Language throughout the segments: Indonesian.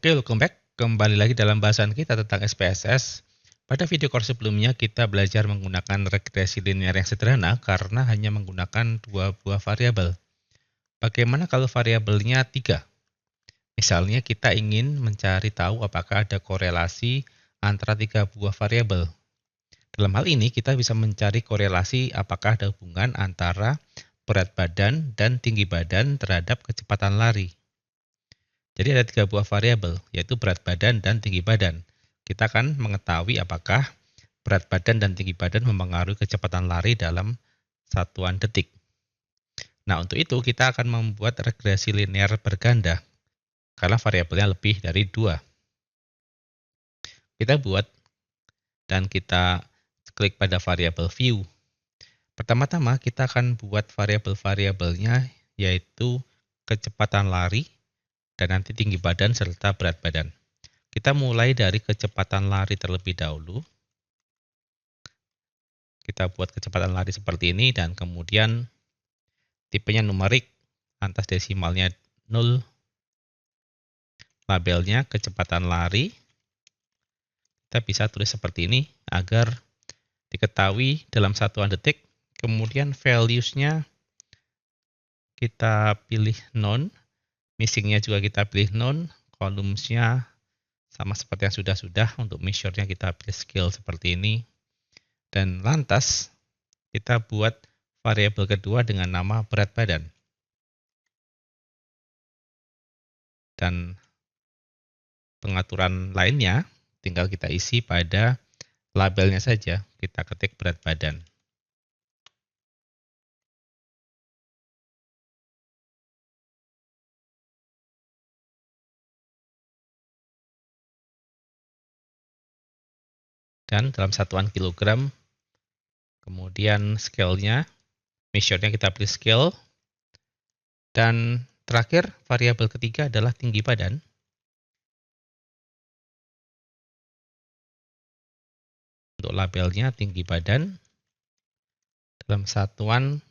Oke, welcome back. Kembali lagi dalam bahasan kita tentang SPSS. Pada video course sebelumnya, kita belajar menggunakan regresi linear yang sederhana karena hanya menggunakan dua buah variabel. Bagaimana kalau variabelnya 3? Misalnya kita ingin mencari tahu apakah ada korelasi antara 3 buah variabel. Dalam hal ini, kita bisa mencari korelasi apakah ada hubungan antara berat badan dan tinggi badan terhadap kecepatan lari. Jadi ada 3 buah variabel, yaitu berat badan dan tinggi badan. Kita akan mengetahui apakah berat badan dan tinggi badan mempengaruhi kecepatan lari dalam satuan detik. Nah, untuk itu kita akan membuat regresi linear berganda, karena variabelnya lebih dari 2. Kita buat, dan kita klik pada variabel view. Pertama-tama kita akan buat variabel-variabelnya, yaitu kecepatan lari, dan nanti tinggi badan serta berat badan. Kita mulai dari kecepatan lari terlebih dahulu. Kita buat kecepatan lari seperti ini dan kemudian tipenya numerik, lantas desimalnya 0. Labelnya kecepatan lari. Kita bisa tulis seperti ini agar diketahui dalam satuan detik. Kemudian values-nya kita pilih none. Missing-nya juga kita pilih none, columns-nya sama seperti yang sudah-sudah. Untuk measure-nya kita pilih scale seperti ini. Dan lantas kita buat variabel kedua dengan nama berat badan. Dan pengaturan lainnya tinggal kita isi pada labelnya saja. Kita ketik berat badan. Dan dalam satuan kilogram, kemudian scale-nya, measure-nya kita pilih scale, dan terakhir variabel ketiga adalah tinggi badan. Untuk labelnya tinggi badan, dalam satuan,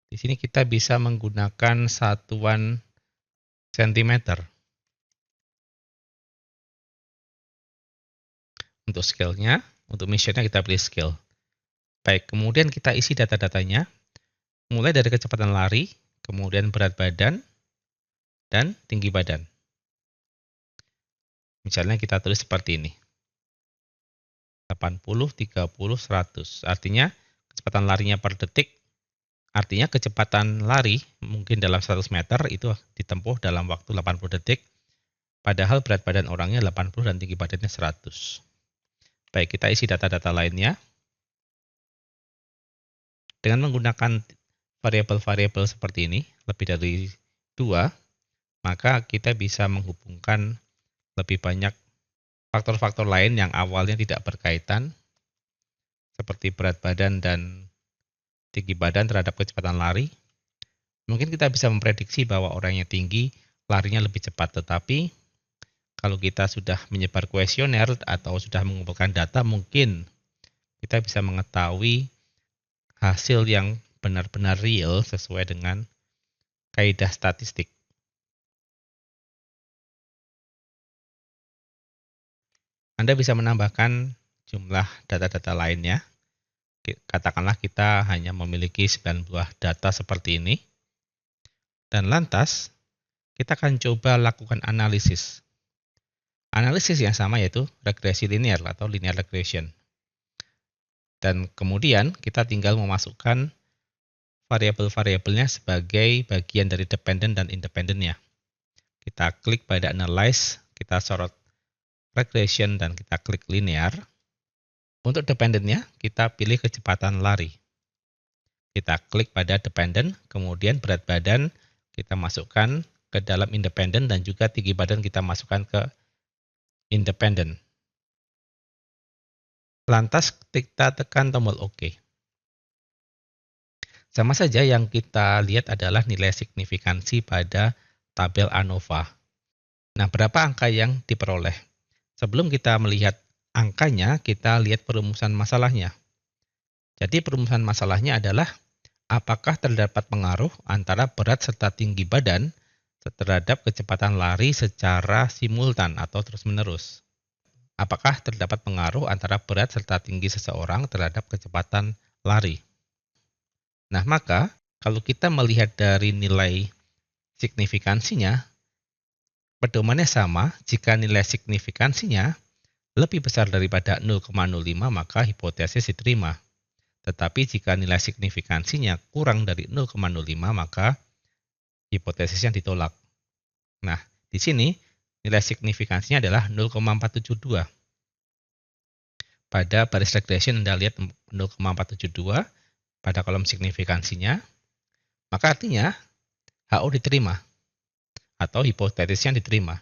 di sini kita bisa menggunakan satuan sentimeter. Untuk scale-nya, untuk measure-nya kita pilih scale. Baik, kemudian kita isi data-datanya, mulai dari kecepatan lari, kemudian berat badan, dan tinggi badan. Misalnya kita tulis seperti ini. 80, 30, 100. Artinya kecepatan larinya per detik, artinya kecepatan lari mungkin dalam 100 meter itu ditempuh dalam waktu 80 detik, padahal berat badan orangnya 80 dan tinggi badannya 100. Baik, kita isi data-data lainnya. Dengan menggunakan variabel-variabel seperti ini, lebih dari 2, maka kita bisa menghubungkan lebih banyak faktor-faktor lain yang awalnya tidak berkaitan, seperti berat badan dan tinggi badan terhadap kecepatan lari. Mungkin kita bisa memprediksi bahwa orang yang tinggi larinya lebih cepat, tetapi kalau kita sudah menyebar kuesioner atau sudah mengumpulkan data, mungkin kita bisa mengetahui hasil yang benar-benar real sesuai dengan kaidah statistik. Anda bisa menambahkan jumlah data-data lainnya. Katakanlah kita hanya memiliki 9 buah data seperti ini. Dan lantas, kita akan coba lakukan analisis. Analisis yang sama yaitu regresi linear atau linear regression. Dan kemudian kita tinggal memasukkan variabel-variabelnya sebagai bagian dari dependent dan independent-nya. Kita klik pada analyze, kita sorot regression dan kita klik linear. Untuk dependent-nya kita pilih kecepatan lari. Kita klik pada dependent, kemudian berat badan kita masukkan ke dalam independent dan juga tinggi badan kita masukkan ke independent. Lantas kita tekan tombol OK. Sama saja yang kita lihat adalah nilai signifikansi pada tabel ANOVA. Nah, berapa angka yang diperoleh? Sebelum kita melihat angkanya, kita lihat perumusan masalahnya. Jadi perumusan masalahnya adalah apakah terdapat pengaruh antara berat serta tinggi badan terhadap kecepatan lari secara simultan atau terus-menerus. Apakah terdapat pengaruh antara berat serta tinggi seseorang terhadap kecepatan lari? Nah, maka kalau kita melihat dari nilai signifikansinya, pedomannya sama. Jika nilai signifikansinya lebih besar daripada 0,05, maka hipotesis diterima. Tetapi jika nilai signifikansinya kurang dari 0,05, maka hipotesisnya ditolak. Nah, di sini nilai signifikansinya adalah 0,472. Pada baris regression Anda lihat 0,472 pada kolom signifikansinya, maka artinya HO diterima atau hipotesisnya diterima.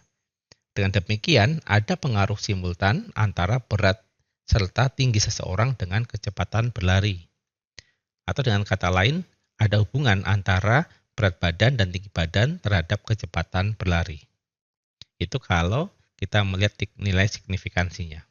Dengan demikian, ada pengaruh simultan antara berat serta tinggi seseorang dengan kecepatan berlari. Atau dengan kata lain, ada hubungan antara berat badan dan tinggi badan terhadap kecepatan berlari. Itu kalau kita melihat nilai signifikansinya.